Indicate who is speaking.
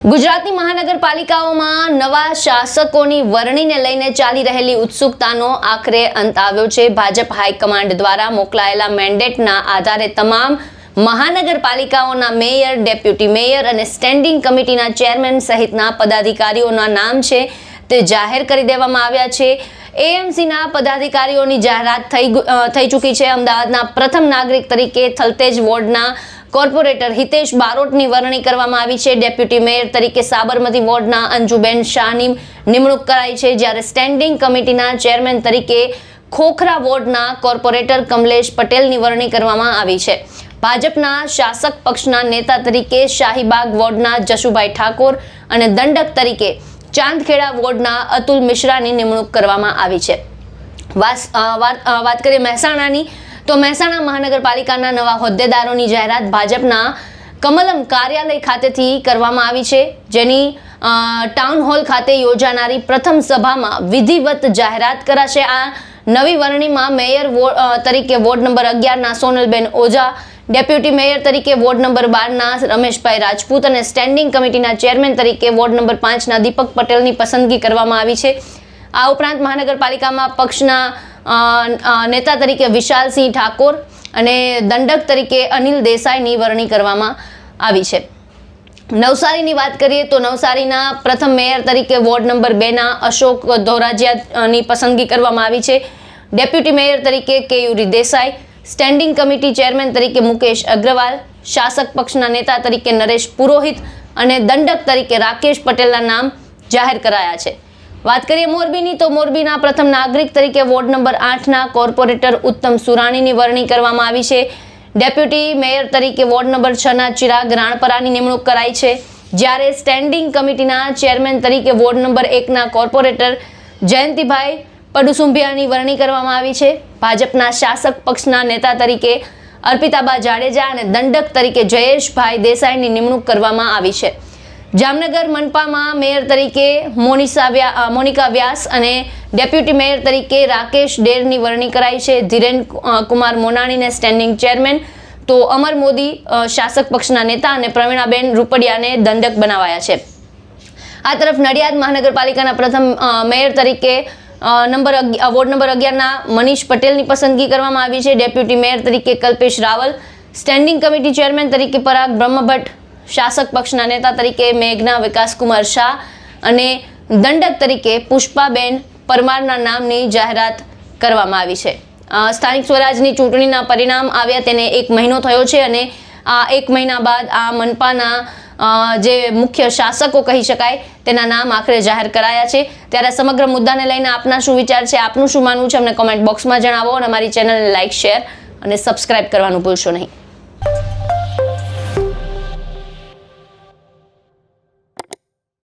Speaker 1: ગુજરાતની મહાનગરપાલિકાઓમાં નવા શાસકોની વરણીને લઈને ચાલી રહેલી ઉત્સુકતાનો આખરે અંત આવ્યો છે। ભાજપ હાઈકમાન્ડ દ્વારા મોકલાયેલા મેન્ડેટના આધારે તમામ મહાનગરપાલિકાઓના મેયર, ડેપ્યુટી મેયર અને સ્ટેન્ડિંગ કમિટીના ચેરમેન સહિતના પદાધિકારીઓના નામ છે તે જાહેર કરી દેવામાં આવ્યા છે। એએમસીના પદાધિકારીઓની જાહેરાત થઈ ચૂકી છે। અમદાવાદના પ્રથમ નાગરિક તરીકે થલતેજ વોર્ડના કોર્પોરેટર હિતેશ બારોટની વરણી કરવામાં આવી છે। ડેપ્યુટી મેયર તરીકે સાબરમતી વોર્ડના અંજુબેન શાહની નિમણૂક કરાઈ છે, જ્યારે સ્ટેન્ડિંગ કમિટીના ચેરમેન તરીકે ખોખરા વોર્ડના કોર્પોરેટર કમલેશ પટેલની વરણી કરવામાં આવી છે। ભાજપના શાસક પક્ષના નેતા તરીકે શાહીબાગ વોર્ડના જશુભાઈ ઠાકોર અને દંડક તરીકે ચાંદખેડા વોર્ડના અતુલ મિશ્રાની નિમણૂક કરવામાં આવી છે। વાત કરીએ મહેસાણાની, તો મહેસાણા મહાનગરપાલિકાના નવા હોદ્દેદારોની જાહેરાત ભાજપના કમલમ કાર્યાલય ખાતેથી કરવામાં આવી છે, જેની ટાઉન હોલ ખાતે યોજાનારી પ્રથમ સભામાં વિધિવત જાહેરાત કરાશે। આ નવી વરણીમાં મેયર તરીકે વોર્ડ નંબર 11ના સોનલબેન ઓઝા, ડેપ્યુટી મેયર તરીકે વોર્ડ નંબર 12ના રમેશભાઈ રાજપૂત અને સ્ટેન્ડિંગ કમિટીના ચેરમેન તરીકે વોર્ડ નંબર 5ના દીપક પટેલની પસંદગી કરવામાં આવી છે। આ ઉપરાંત મહાનગરપાલિકામાં પક્ષના નેતા તરીકે વિશાલસિંહ ઠાકોર અને દંડક તરીકે અનિલ દેસાઈની વરણી કરવામાં આવી છે। નવસારીની વાત કરીએ તો નવસારીના પ્રથમ મેયર તરીકે વોર્ડ નંબર 2ના અશોક ધોરાજીયાની પસંદગી કરવામાં આવી છે। ડેપ્યુટી મેયર તરીકે કેયુરી દેસાઈ, સ્ટેન્ડિંગ કમિટી ચેરમેન તરીકે મુકેશ અગ્રવાલ, શાસક પક્ષના નેતા તરીકે નરેશ પુરોહિત અને દંડક તરીકે રાકેશ પટેલના નામ જાહેર કરાયા છે। વાત કરીએ મોરબીની, તો મોરબીના પ્રથમ નાગરિક તરીકે વોર્ડ નંબર 8ના કોર્પોરેટર ઉત્તમ સુરાણીની વરણી કરવામાં આવી છે। ડેપ્યુટી મેયર તરીકે વોર્ડ નંબર 6ના ચિરાગ રાણપરાની નિમણૂક કરાઈ છે, જ્યારે સ્ટેન્ડિંગ કમિટીના ચેરમેન તરીકે વોર્ડ નંબર 1ના કોર્પોરેટર જયંતિભાઈ પડુસુંભિયાની વરણી કરવામાં આવી છે। ભાજપના શાસક પક્ષના નેતા તરીકે અર્પિતાબા જાડેજા અને દંડક તરીકે જયેશભાઈ દેસાઈની નિમણૂક કરવામાં આવી છે। જામનગર મનપામાં મેયર તરીકે મોનિકા વ્યાસ અને ડેપ્યુટી મેયર તરીકે રાકેશ ડેરની વરણી કરાઈ છે। ધીરેન કુમાર મોનાણીને સ્ટેન્ડિંગ ચેરમેન, તો અમર મોદી શાસક પક્ષના નેતા અને પ્રવીણાબેન રૂપડિયાને દંડક બનાવાયા છે। આ તરફ નડિયાદ મહાનગરપાલિકાના પ્રથમ મેયર તરીકે વોર્ડ નંબર 11ના મનીષ પટેલની પસંદગી કરવામાં આવી છે। ડેપ્યુટી મેયર તરીકે Kalpesh Raval, standing committee chairman તરીકે પરાગ બ્રહ્મભટ્ટ, શાસક પક્ષના નેતા તરીકે મેઘના વિકાસકુમાર શાહ અને દંડક તરીકે પુષ્પાબેન પરમારના નામની જાહેરાત કરવામાં આવી છે। સ્થાનિક સ્વરાજની ચૂંટણીના પરિણામ આવ્યા તેને 1 મહિનો થયો છે અને આ 1 મહિના બાદ આ મનપાના જે મુખ્ય શાસકો કહી શકાય તેના નામ આખરે જાહેર કરાયા છે। ત્યારે સમગ્ર મુદ્દાને લઈને આપના શું વિચાર છે, આપનું શું માનવું છે, અમને કોમેન્ટ બોક્સમાં જણાવો અને અમારી ચેનલને લાઇક, શેર અને સબસ્ક્રાઇબ કરવાનું ભૂલશો નહીં।